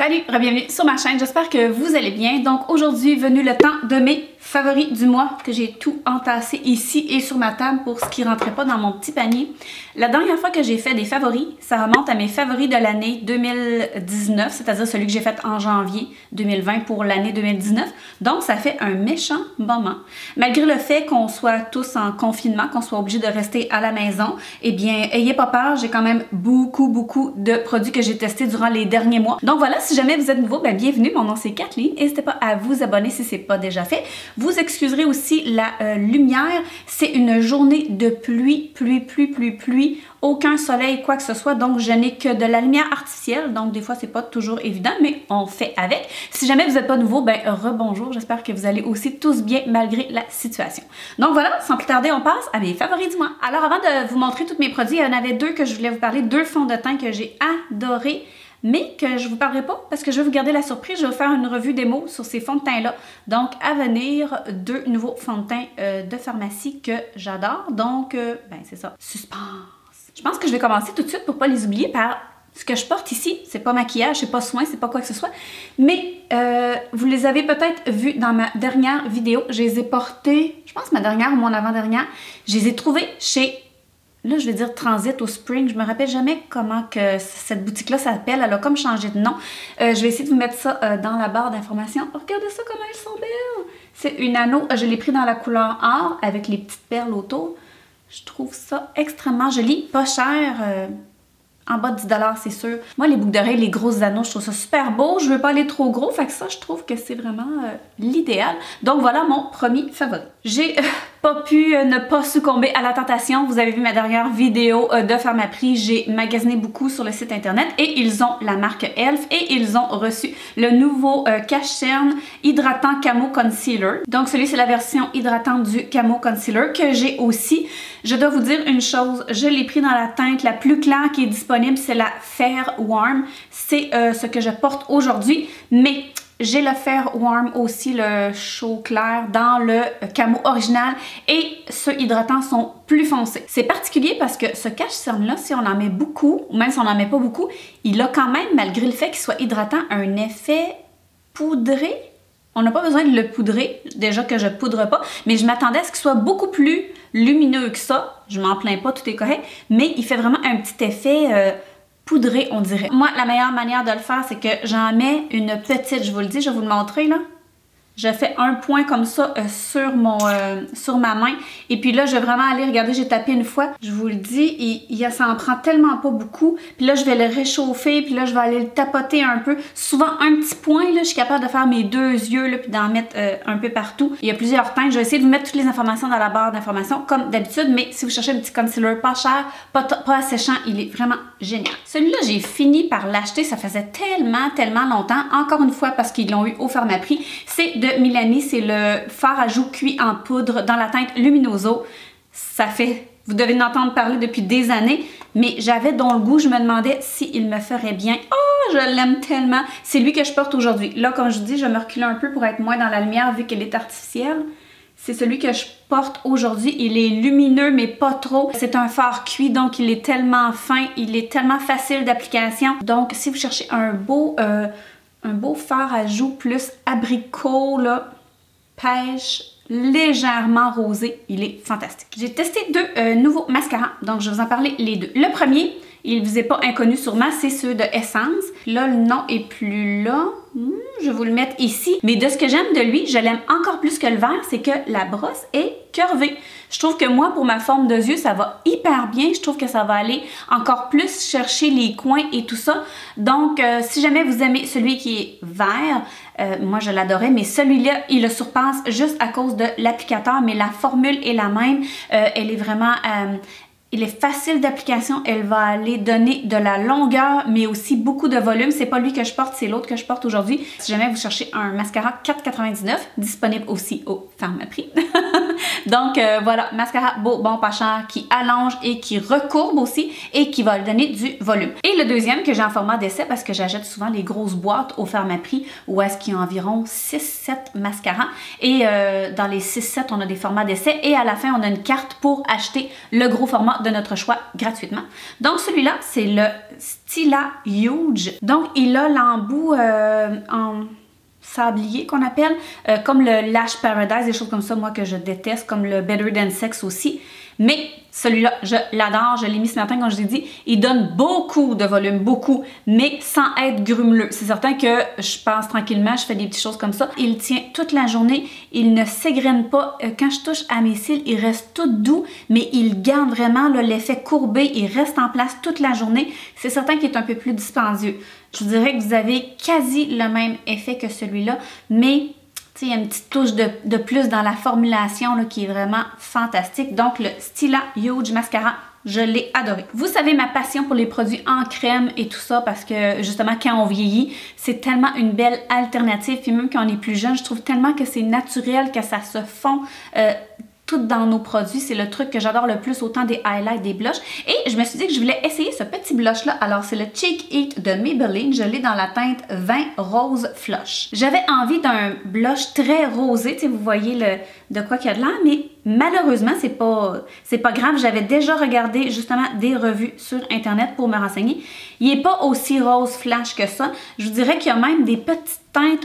Salut, bienvenue sur ma chaîne, j'espère que vous allez bien. Donc aujourd'hui, venu le temps de mes favoris du mois, que j'ai tout entassé ici et sur ma table pour ce qui rentrait pas dans mon petit panier. La dernière fois que j'ai fait des favoris, ça remonte à mes favoris de l'année 2019, c'est-à-dire celui que j'ai fait en janvier 2020 pour l'année 2019. Donc ça fait un méchant moment. Malgré le fait qu'on soit tous en confinement, qu'on soit obligé de rester à la maison, eh bien, ayez pas peur, j'ai quand même beaucoup de produits que j'ai testés durant les derniers mois. Donc voilà, si jamais vous êtes nouveau, ben bienvenue, mon nom c'est Kathleen. N'hésitez pas à vous abonner si c'est pas déjà fait. Vous excuserez aussi la lumière, c'est une journée de pluie, aucun soleil, quoi que ce soit, donc je n'ai que de la lumière artificielle, donc des fois c'est pas toujours évident, mais on fait avec. Si jamais vous n'êtes pas nouveau, ben rebonjour, j'espère que vous allez aussi tous bien malgré la situation. Donc voilà, sans plus tarder, on passe à mes favoris du mois. Alors avant de vous montrer tous mes produits, il y en avait deux que je voulais vous parler, deux fonds de teint que j'ai adorés, mais que je vous parlerai pas parce que je vais vous garder la surprise. Je vais vous faire une revue démo sur ces fonds de teint-là. Donc, à venir, deux nouveaux fonds de teint de pharmacie que j'adore. Donc, ben c'est ça, suspense. Je pense que je vais commencer tout de suite pour pas les oublier par ce que je porte ici. C'est pas maquillage, c'est pas soin, c'est pas quoi que ce soit. Mais vous les avez peut-être vus dans ma dernière vidéo. Je les ai portés, je pense ma dernière ou mon avant-dernière. Je les ai trouvés chez... Là, je vais dire Transit au Spring. Je me rappelle jamais comment que cette boutique-là s'appelle. Elle a comme changé de nom. Je vais essayer de vous mettre ça dans la barre d'informations. Oh, regardez ça, comment elles sont belles! C'est une anneau. Je l'ai pris dans la couleur or avec les petites perles autour. Je trouve ça extrêmement joli. Pas cher. En bas de 10 $, c'est sûr. Moi, les boucles d'oreilles, les grosses anneaux, je trouve ça super beau. Je veux pas aller trop gros. Fait que ça, je trouve que c'est vraiment l'idéal. Donc, voilà mon premier favori. J'ai pas pu ne pas succomber à la tentation. Vous avez vu ma dernière vidéo de Pharmaprix. J'ai magasiné beaucoup sur le site internet et ils ont la marque Elf et ils ont reçu le nouveau cache-cerne hydratant Camo Concealer. Donc, celui, c'est la version hydratante du Camo Concealer que j'ai aussi. Je dois vous dire une chose, je l'ai pris dans la teinte la plus claire qui est disponible, c'est la Fair Warm. C'est ce que je porte aujourd'hui, mais j'ai le Fair Warm aussi, le chaud clair, dans le camo original et ceux hydratants sont plus foncés. C'est particulier parce que ce cache-cerne-là, si on en met beaucoup, ou même si on n'en met pas beaucoup, il a quand même, malgré le fait qu'il soit hydratant, un effet poudré. On n'a pas besoin de le poudrer, déjà que je poudre pas, mais je m'attendais à ce qu'il soit beaucoup plus lumineux que ça. Je m'en plains pas, tout est correct, mais il fait vraiment un petit effet poudré, on dirait. Moi, la meilleure manière de le faire, c'est que j'en mets une petite, je vous le dis, je vais vous le montrer là. Je fais un point comme ça sur ma main. Et puis là, je vais vraiment aller, regardez, j'ai tapé une fois. Je vous le dis, ça en prend tellement pas beaucoup. Puis là, je vais le réchauffer. Puis là, je vais aller le tapoter un peu. Souvent, un petit point, là, je suis capable de faire mes deux yeux, là, puis d'en mettre un peu partout. Il y a plusieurs teintes. Je vais essayer de vous mettre toutes les informations dans la barre d'informations, comme d'habitude. Mais si vous cherchez un petit concealer pas cher, pas asséchant, il est vraiment génial. Celui-là, j'ai fini par l'acheter. Ça faisait tellement longtemps. Encore une fois, parce qu'ils l'ont eu au Pharmaprix. C'est de Milani, c'est le fard à joues cuit en poudre dans la teinte Luminoso. Ça fait, vous devez en entendre parler depuis des années, mais j'avais dans le goût, je me demandais s'il me ferait bien. Oh, je l'aime tellement! C'est lui que je porte aujourd'hui. Là, comme je vous dis, je me recule un peu pour être moins dans la lumière vu qu'elle est artificielle. C'est celui que je porte aujourd'hui. Il est lumineux, mais pas trop. C'est un fard cuit, donc il est tellement fin, il est tellement facile d'application. Donc, si vous cherchez un beau fard à joues plus abricot, là, pêche, légèrement rosé. Il est fantastique. J'ai testé deux nouveaux mascaras, donc je vais vous en parler les deux. Le premier, il ne vous est pas inconnu sûrement, c'est ceux de Essence. Là, le nom est plus là. Je vais vous le mettre ici. Mais de ce que j'aime de lui, je l'aime encore plus que le vert, c'est que la brosse est curvée. Je trouve que moi, pour ma forme de yeux, ça va hyper bien. Je trouve que ça va aller encore plus chercher les coins et tout ça. Donc, si jamais vous aimez celui qui est vert, moi je l'adorais, mais celui-là, il le surpasse juste à cause de l'applicateur, mais la formule est la même. Elle est vraiment... il est facile d'application, elle va aller donner de la longueur, mais aussi beaucoup de volume. C'est pas lui que je porte, c'est l'autre que je porte aujourd'hui. Si jamais vous cherchez un mascara 4,99, disponible aussi au Pharmaprix. Donc voilà, mascara beau, bon, pas cher, qui allonge et qui recourbe aussi et qui va donner du volume. Et le deuxième que j'ai en format d'essai parce que j'achète souvent les grosses boîtes au Pharmaprix où est-ce qu'il y a environ 6-7 mascaras. Et dans les 6-7, on a des formats d'essai et à la fin, on a une carte pour acheter le gros format de notre choix gratuitement. Donc celui-là, c'est le Stila Huge. Donc il a l'embout en sablier qu'on appelle, comme le Lash Paradise, des choses comme ça, moi que je déteste, comme le Better Than Sex aussi. Mais celui-là, je l'adore, je l'ai mis ce matin comme je l'ai dit. Il donne beaucoup de volume, beaucoup, mais sans être grumeleux. C'est certain que je passe tranquillement, je fais des petites choses comme ça. Il tient toute la journée, il ne s'égrène pas. Quand je touche à mes cils, il reste tout doux, mais il garde vraiment l'effet courbé, il reste en place toute la journée. C'est certain qu'il est un peu plus dispendieux. Je vous dirais que vous avez quasi le même effet que celui-là, mais il y a une petite touche de plus dans la formulation là, qui est vraiment fantastique. Donc, le Stila Huge Mascara, je l'ai adoré. Vous savez ma passion pour les produits en crème et tout ça parce que justement, quand on vieillit, c'est tellement une belle alternative. Puis même quand on est plus jeune, je trouve tellement que c'est naturel, que ça se fond tout dans nos produits. C'est le truc que j'adore le plus, autant des highlights, des blushs. Et je me suis dit que je voulais essayer ce petit blush-là. Alors, c'est le Cheek Heat de Maybelline. Je l'ai dans la teinte 20 Rose Flush. J'avais envie d'un blush très rosé. Tu sais, vous voyez de quoi qu'il y a de l'air, mais malheureusement, c'est pas grave. J'avais déjà regardé justement des revues sur Internet pour me renseigner. Il n'est pas aussi rose flash que ça. Je vous dirais qu'il y a même des petites teintes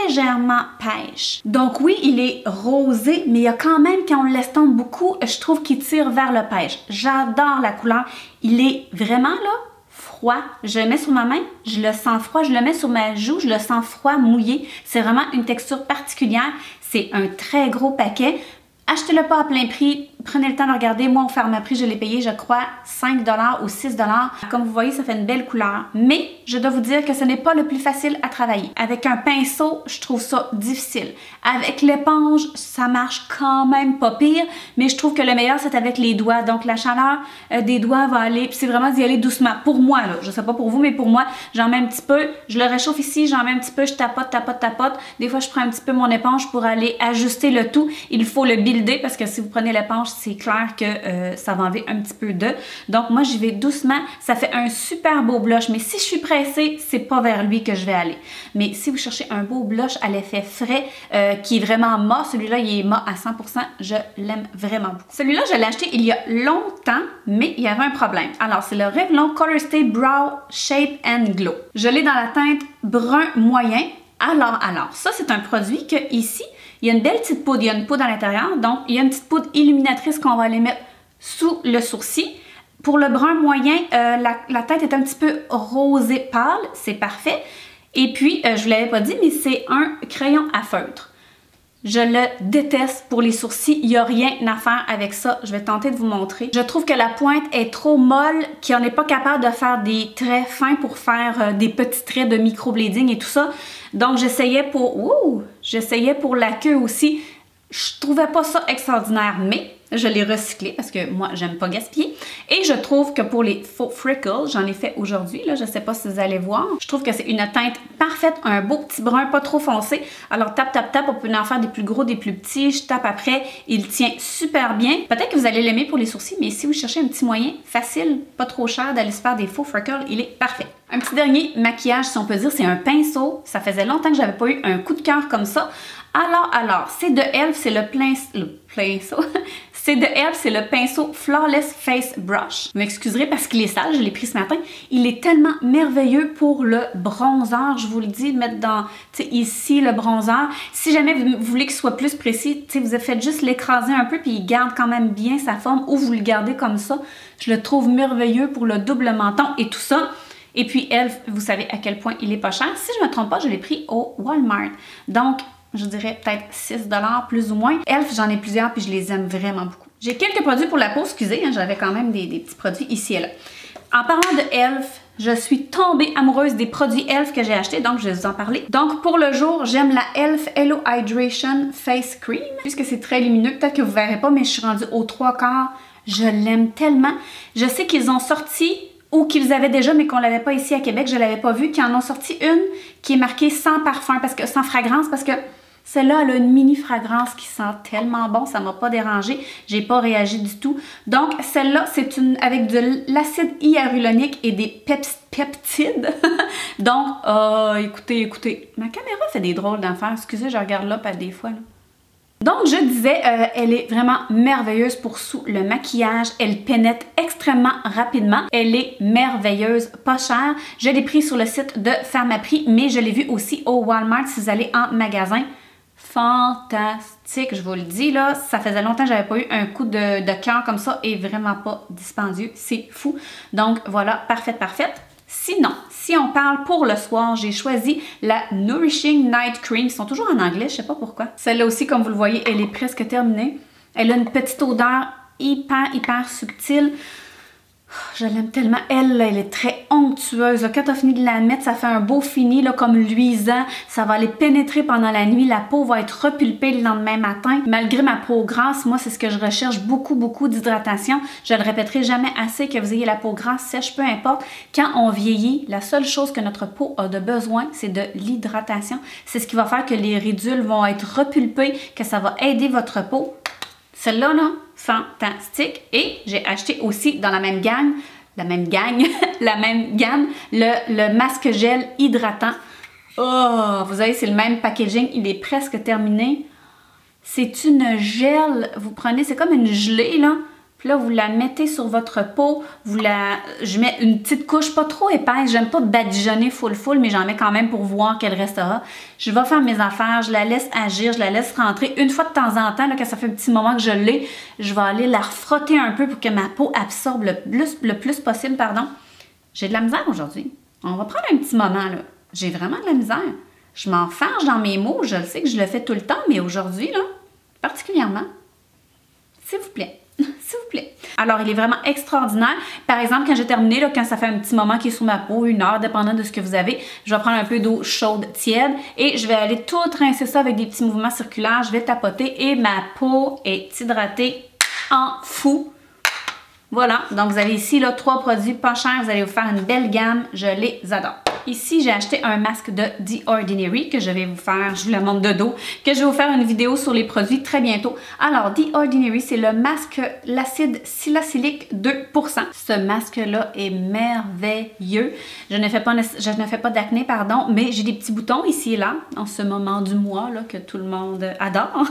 légèrement pêche. Donc oui, il est rosé, mais il y a quand même, quand on l'estompe beaucoup, je trouve qu'il tire vers le pêche. J'adore la couleur. Il est vraiment là, froid. Je le mets sur ma main, je le sens froid. Je le mets sur ma joue, je le sens froid, mouillé. C'est vraiment une texture particulière. C'est un très gros paquet. Achetez-le pas à plein prix, prenez le temps de regarder. Moi, au Pharmaprix, je l'ai payé, je crois, 5 $ ou 6 $. Comme vous voyez, ça fait une belle couleur. Mais je dois vous dire que ce n'est pas le plus facile à travailler. Avec un pinceau, je trouve ça difficile. Avec l'éponge, ça marche quand même pas pire, mais je trouve que le meilleur, c'est avec les doigts. Donc, la chaleur des doigts va aller, puis c'est vraiment d'y aller doucement. Pour moi, là, je sais pas pour vous, mais pour moi, j'en mets un petit peu, je le réchauffe ici, j'en mets un petit peu, je tapote, tapote, tapote. Des fois, je prends un petit peu mon éponge pour aller ajuster le tout. Il faut le builder parce que si vous prenez l'éponge, c'est clair que ça va enlever un petit peu d'eau. Donc moi, j'y vais doucement. Ça fait un super beau blush, mais si je suis pressée, c'est pas vers lui que je vais aller. Mais si vous cherchez un beau blush à l'effet frais, qui est vraiment mat, celui-là, il est mat à 100%. Je l'aime vraiment beaucoup. Celui-là, je l'ai acheté il y a longtemps, mais il y avait un problème. Alors, c'est le Revlon Color Stay Brow Shape and Glow. Je l'ai dans la teinte brun moyen. Alors, ça, c'est un produit que ici, il y a une belle petite poudre, il y a une poudre à l'intérieur, donc il y a une petite poudre illuminatrice qu'on va aller mettre sous le sourcil. Pour le brun moyen, la teinte est un petit peu rosé pâle, c'est parfait. Et puis, je vous l'avais pas dit, mais c'est un crayon à feutre. Je le déteste pour les sourcils, il n'y a rien à faire avec ça. Je vais tenter de vous montrer. Je trouve que la pointe est trop molle, qu'on n'est pas capable de faire des traits fins pour faire des petits traits de microblading et tout ça. Donc j'essayais pour la queue aussi. Je trouvais pas ça extraordinaire, mais je l'ai recyclé parce que moi, j'aime pas gaspiller. Et je trouve que pour les faux freckles, j'en ai fait aujourd'hui, là, je sais pas si vous allez voir. Je trouve que c'est une teinte parfaite, un beau petit brun, pas trop foncé. Alors tape, tape, tape, on peut en faire des plus gros, des plus petits. Je tape après, il tient super bien. Peut-être que vous allez l'aimer pour les sourcils, mais si vous cherchez un petit moyen facile, pas trop cher d'aller se faire des faux freckles, il est parfait. Un petit dernier maquillage, si on peut dire, c'est un pinceau. Ça faisait longtemps que j'avais pas eu un coup de cœur comme ça. Alors, c'est de Elf, c'est le pinceau. C'est de Elf, c'est le pinceau Flawless Face Brush. Vous m'excuserez parce qu'il est sale, je l'ai pris ce matin. Il est tellement merveilleux pour le bronzer, je vous le dis, mettre dans, tu sais, ici le bronzer. Si jamais vous voulez qu'il soit plus précis, tu sais, vous faites juste l'écraser un peu puis il garde quand même bien sa forme ou vous le gardez comme ça. Je le trouve merveilleux pour le double menton et tout ça. Et puis Elf, vous savez à quel point il est pas cher. Si je me trompe pas, je l'ai pris au Walmart. Donc, je dirais peut-être 6 $ plus ou moins. Elf, j'en ai plusieurs puis je les aime vraiment beaucoup. J'ai quelques produits pour la peau, excusez, hein, j'avais quand même des petits produits ici et là. En parlant de Elf, je suis tombée amoureuse des produits Elf que j'ai achetés, donc je vais vous en parler. Donc pour le jour, j'aime la Elf Hello Hydration Face Cream. Puisque c'est très lumineux, peut-être que vous ne verrez pas, mais je suis rendue aux 3/4. Je l'aime tellement. Je sais qu'ils ont sorti ou qu'ils avaient déjà, mais qu'on ne l'avait pas ici à Québec, je ne l'avais pas vu, qu'ils en ont sorti une qui est marquée sans parfum, sans fragrance, parce que celle-là, elle a une mini fragrance qui sent tellement bon, ça m'a pas dérangé, j'ai pas réagi du tout. Donc celle-là, c'est une avec de l'acide hyaluronique et des peptides. Donc, écoutez, ma caméra fait des drôles d'affaires. Excusez, je regarde là, pas des fois. Là. Donc, je disais, elle est vraiment merveilleuse pour sous le maquillage. Elle pénètre extrêmement rapidement. Elle est merveilleuse, pas chère. Je l'ai pris sur le site de Pharmaprix, mais je l'ai vu aussi au Walmart si vous allez en magasin. Fantastique, je vous le dis là. Ça faisait longtemps que j'avais pas eu un coup de cœur comme ça et vraiment pas dispendieux. C'est fou. Donc, voilà, parfaite, parfaite. Sinon, si on parle pour le soir, j'ai choisi la Nourishing Night Cream. Ils sont toujours en anglais, je sais pas pourquoi. Celle-là aussi, comme vous le voyez, elle est presque terminée. Elle a une petite odeur hyper subtile. Je l'aime tellement. Elle est très onctueuse. Quand tu as fini de la mettre, ça fait un beau fini là, comme luisant. Ça va aller pénétrer pendant la nuit. La peau va être repulpée le lendemain matin. Malgré ma peau grasse, moi, c'est ce que je recherche. Beaucoup d'hydratation. Je le répéterai jamais assez que vous ayez la peau grasse, sèche, peu importe. Quand on vieillit, la seule chose que notre peau a de besoin, c'est de l'hydratation. C'est ce qui va faire que les ridules vont être repulpées, que ça va aider votre peau. Celle-là, là, fantastique. Et j'ai acheté aussi dans la même gamme, le masque gel hydratant. Oh, vous voyez, c'est le même packaging, il est presque terminé. C'est une gel, vous prenez, c'est comme une gelée, là. Puis là, vous la mettez sur votre peau. Je mets une petite couche pas trop épaisse. J'aime pas badigeonner full, mais j'en mets quand même pour voir qu'elle restera. Je vais faire mes affaires, je la laisse agir, je la laisse rentrer. Une fois de temps en temps, là, quand ça fait un petit moment que je l'ai, je vais aller la refrotter un peu pour que ma peau absorbe le plus possible, pardon. J'ai de la misère aujourd'hui. On va prendre un petit moment, là. J'ai vraiment de la misère. Je m'enfarge dans mes mots. Je le sais que je le fais tout le temps, mais aujourd'hui, là, particulièrement, s'il vous plaît. S'il vous plaît. Alors, il est vraiment extraordinaire. Par exemple, quand j'ai terminé, là, quand ça fait un petit moment qu'il est sur ma peau, 1 heure, dépendant de ce que vous avez, je vais prendre un peu d'eau chaude, tiède, et je vais aller tout rincer ça avec des petits mouvements circulaires. Je vais tapoter et ma peau est hydratée en fou. Voilà. Donc, vous avez ici là, 3 produits pas chers. Vous allez vous faire une belle gamme. Je les adore. Ici, j'ai acheté un masque de The Ordinary que je vais vous faire, je vous le montre de dos, que je vais vous faire une vidéo sur les produits très bientôt. Alors, The Ordinary, c'est le masque, l'acide salicylique 2%. Ce masque-là est merveilleux. Je ne fais pas d'acné, pardon, mais j'ai des petits boutons ici et là, en ce moment du mois là, que tout le monde adore.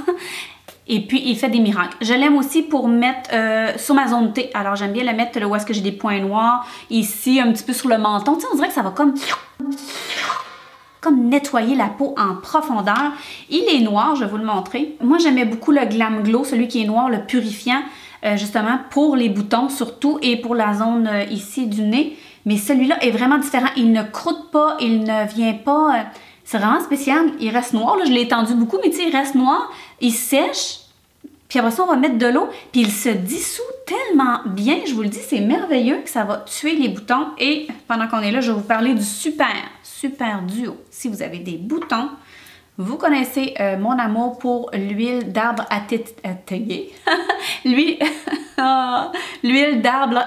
Et puis, il fait des miracles. Je l'aime aussi pour mettre sur ma zone T. Alors, j'aime bien le mettre là où est-ce que j'ai des points noirs. Ici, un petit peu sur le menton. Tu sais, on dirait que ça va comme nettoyer la peau en profondeur. Il est noir, je vais vous le montrer. Moi, j'aimais beaucoup le Glam Glow, celui qui est noir, le purifiant, justement pour les boutons surtout et pour la zone ici du nez. Mais celui-là est vraiment différent. Il ne croûte pas, il ne vient pas... c'est vraiment spécial. Il reste noir. Là, je l'ai étendu beaucoup, mais tu sais, il reste noir. Il sèche. Puis après ça, on va mettre de l'eau. Puis il se dissout tellement bien. Je vous le dis, c'est merveilleux que ça va tuer les boutons. Et pendant qu'on est là, je vais vous parler du super duo. Si vous avez des boutons, vous connaissez mon amour pour l'huile d'arbre à tailler. L'huile d'arbre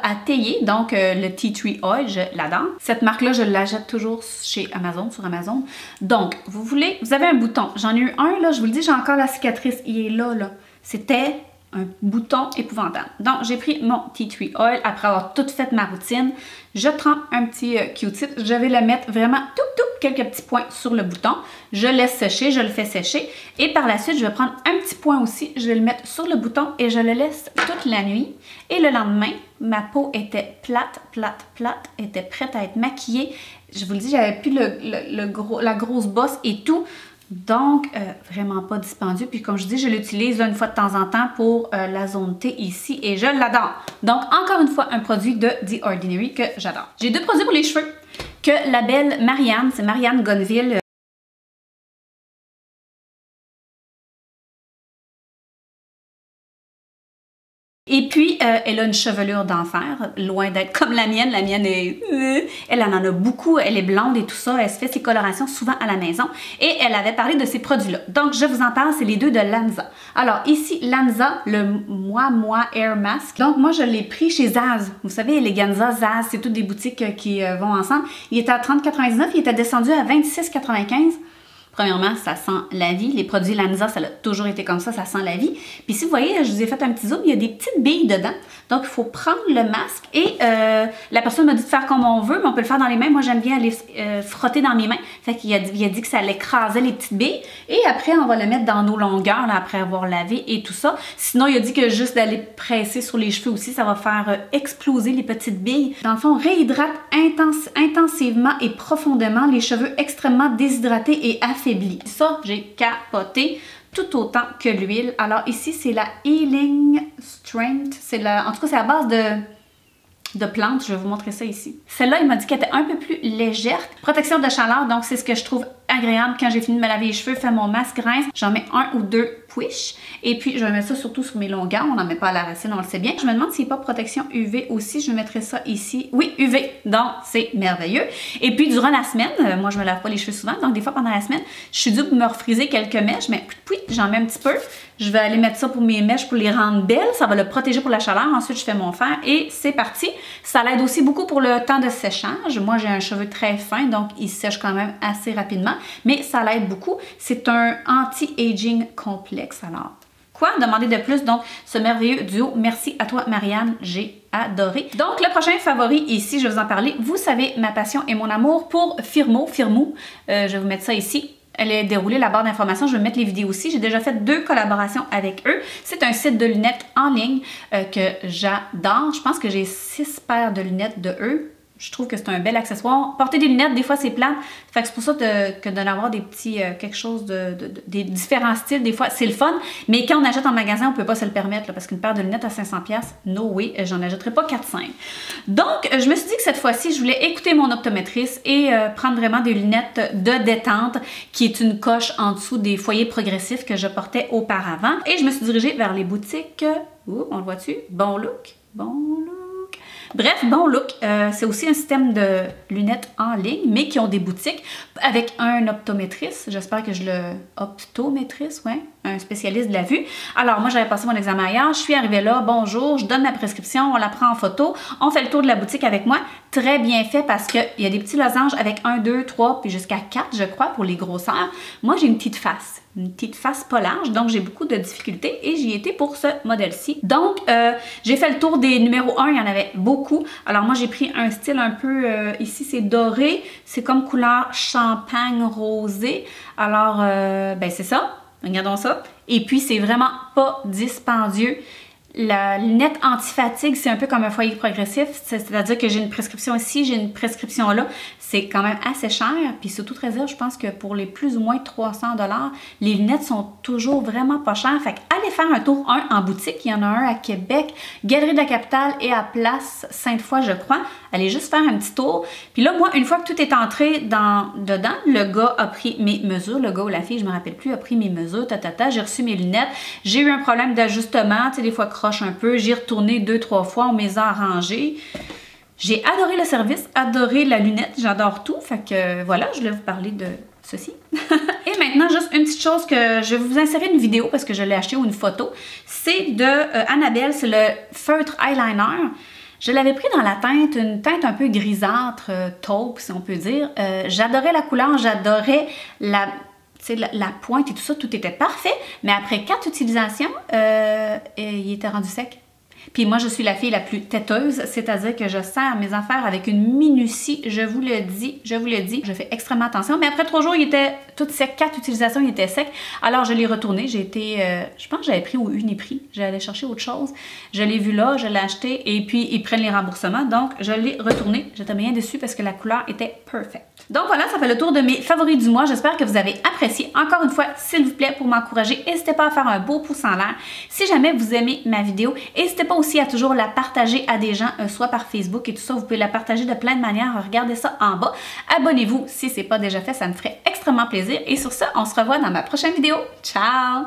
à thailler, donc le Tea Tree Oil, je l'adore. Cette marque-là, je l'achète toujours chez Amazon, sur Amazon. Donc, vous avez un bouton. J'en ai eu un, là, je vous le dis, j'ai encore la cicatrice. Il est là, là. C'était un bouton épouvantable. Donc, j'ai pris mon Tea Tree Oil après avoir tout fait ma routine. Je trempe un petit Q-tip. Je vais le mettre vraiment quelques petits points sur le bouton. Je laisse sécher, je le fais sécher. Et par la suite, je vais prendre un petit point aussi. Je vais le mettre sur le bouton et je le laisse toute la nuit. Et le lendemain, ma peau était plate, était prête à être maquillée. Je vous le dis, j'avais plus la grosse bosse et tout. Donc, vraiment pas dispendieux. Puis comme je dis, je l'utilise une fois de temps en temps pour la zone T ici et je l'adore. Donc, encore une fois, un produit de The Ordinary que j'adore. J'ai 2 produits pour les cheveux que la belle Marianne, c'est Marianne Gonville. Et puis, elle a une chevelure d'enfer, loin d'être comme la mienne. La mienne est... Elle en a beaucoup, elle est blonde et tout ça. Elle se fait ses colorations souvent à la maison. Et elle avait parlé de ces produits-là. Donc, je vous en parle, c'est les 2 de Lanza. Alors, ici, Lanza, le Moi Air Mask. Donc, moi, je l'ai pris chez Zaz. Vous savez, Eleganza, Zaz, c'est toutes des boutiques qui vont ensemble. Il était à 30,99, il était descendu à 26,95. Premièrement, ça sent la vie. Les produits Lanza, ça a toujours été comme ça sent la vie. Puis si vous voyez, je vous ai fait un petit zoom, il y a des petites billes dedans. Donc, il faut prendre le masque et la personne m'a dit de faire comme on veut, mais on peut le faire dans les mains. Moi, j'aime bien aller frotter dans mes mains. Fait qu'il a dit que ça l'écrasait les petites billes. Et après, on va le mettre dans nos longueurs, là, après avoir lavé et tout ça. Sinon, il a dit que juste d'aller presser sur les cheveux aussi, ça va faire exploser les petites billes. Dans le fond, réhydrate intensivement et profondément les cheveux extrêmement déshydratés et affaiblis. Ça, j'ai capoté tout autant que l'huile. Alors ici, c'est la Healing Strength. En tout cas, c'est à base de plantes. Je vais vous montrer ça ici. Celle-là, il m'a dit qu'elle était un peu plus légère. Protection de chaleur, donc c'est ce que je trouve agréable quand j'ai fini de me laver les cheveux, faire mon masque rince. J'en mets 1 ou 2 push. Et puis, je vais mettre ça surtout sur mes longueurs. On n'en met pas à la racine, on le sait bien. Je me demande s'il n'y a pas protection UV aussi. Je mettrai ça ici. Oui, UV. Donc, c'est merveilleux. Et puis, durant la semaine, moi, je me lave pas les cheveux souvent. Donc, des fois, pendant la semaine, je suis due pour me refriser quelques mèches. Mais j'en mets un petit peu. Je vais aller mettre ça pour mes mèches pour les rendre belles. Ça va le protéger pour la chaleur. Ensuite, je fais mon fer et c'est parti. Ça l'aide aussi beaucoup pour le temps de séchage. Moi, j'ai un cheveu très fin, donc il sèche quand même assez rapidement. Mais ça l'aide beaucoup. C'est un anti-aging complexe. Alors, quoi demander de plus? Donc, ce merveilleux duo. Merci à toi, Marianne. J'ai adoré. Donc, le prochain favori ici, je vais vous en parler. Vous savez, ma passion et mon amour pour Firmoo. Je vais vous mettre ça ici. Elle est déroulée, la barre d'informations. Je vais mettre les vidéos aussi. J'ai déjà fait 2 collaborations avec eux. C'est un site de lunettes en ligne que j'adore. Je pense que j'ai 6 paires de lunettes de eux. Je trouve que c'est un bel accessoire. Porter des lunettes, des fois, c'est plate. Fait que c'est pour ça que d'en avoir des petits, quelque chose des différents styles, des fois, c'est le fun. Mais quand on achète en magasin, on peut pas se le permettre, là, parce qu'une paire de lunettes à 500$, no way, j'en achèterai pas 4-5. Donc, je me suis dit que cette fois-ci, je voulais écouter mon optométriste et prendre vraiment des lunettes de détente, qui est une coche en dessous des foyers progressifs que je portais auparavant. Et je me suis dirigée vers les boutiques, on le voit-tu? Bon Look. Bref, Bon Look, c'est aussi un système de lunettes en ligne, mais qui ont des boutiques avec un optométriste. J'espère que je le... Optométriste, ouais, un spécialiste de la vue. Alors, moi, j'avais passé mon examen hier. Je suis arrivée là, bonjour, je donne ma prescription, on la prend en photo. On fait le tour de la boutique avec moi. Très bien fait parce qu'il y a des petits losanges avec 1, 2, 3, puis jusqu'à 4, je crois, pour les grosseurs. Moi, j'ai une petite face pas large, donc j'ai beaucoup de difficultés et j'y étais pour ce modèle-ci. Donc, j'ai fait le tour des numéros 1, il y en avait beaucoup. Alors moi, j'ai pris un style un peu, ici c'est doré, c'est comme couleur champagne rosé. Alors, ben c'est ça, regardons ça. Et puis, c'est vraiment pas dispendieux. La lunette anti-fatigue, c'est un peu comme un foyer progressif, c'est-à-dire que j'ai une prescription ici, j'ai une prescription là. C'est quand même assez cher, puis sous toute réserve, je pense que pour les plus ou moins 300$, les lunettes sont toujours vraiment pas chères. Fait allez faire un tour, en boutique, il y en a un à Québec, Galerie de la Capitale et à Place Sainte-Foy, je crois. Allez juste faire un petit tour. Puis là, moi, une fois que tout est entré dedans, le gars a pris mes mesures, le gars ou la fille, je me rappelle plus, a pris mes mesures, j'ai reçu mes lunettes. J'ai eu un problème d'ajustement, tu sais, des fois croche un peu. J'ai retourné 2-3 fois, on me les a arrangés. J'ai adoré le service, adoré la lunette, j'adore tout. Fait que voilà, je voulais vous parler de ceci. Et maintenant, juste une petite chose que je vais vous insérer une vidéo parce que je l'ai acheté ou une photo. C'est de Annabelle, c'est le Feutre Eyeliner. Je l'avais pris dans la teinte, une teinte un peu grisâtre, taupe si on peut dire. J'adorais la couleur, j'adorais la pointe et tout ça, tout était parfait. Mais après 4 utilisations, il était rendu sec. Puis moi, je suis la fille la plus têteuse, c'est-à-dire que je serre mes affaires avec une minutie, je vous le dis, je fais extrêmement attention. Mais après 3 jours, il était tout sec, 4 utilisations, il était sec. Alors, je l'ai retourné, j'ai été, je pense que j'avais pris au Uniprix, j'allais chercher autre chose. Je l'ai vu là, je l'ai acheté et puis ils prennent les remboursements, donc je l'ai retourné. J'étais bien déçue parce que la couleur était perfect. Donc voilà, ça fait le tour de mes favoris du mois. J'espère que vous avez apprécié. Encore une fois, s'il vous plaît, pour m'encourager, n'hésitez pas à faire un beau pouce en l'air. Si jamais vous aimez ma vidéo, n'hésitez pas aussi à toujours la partager à des gens, soit par Facebook et tout ça. Vous pouvez la partager de plein de manières. Regardez ça en bas. Abonnez-vous si ce n'est pas déjà fait. Ça me ferait extrêmement plaisir. Et sur ça, on se revoit dans ma prochaine vidéo. Ciao!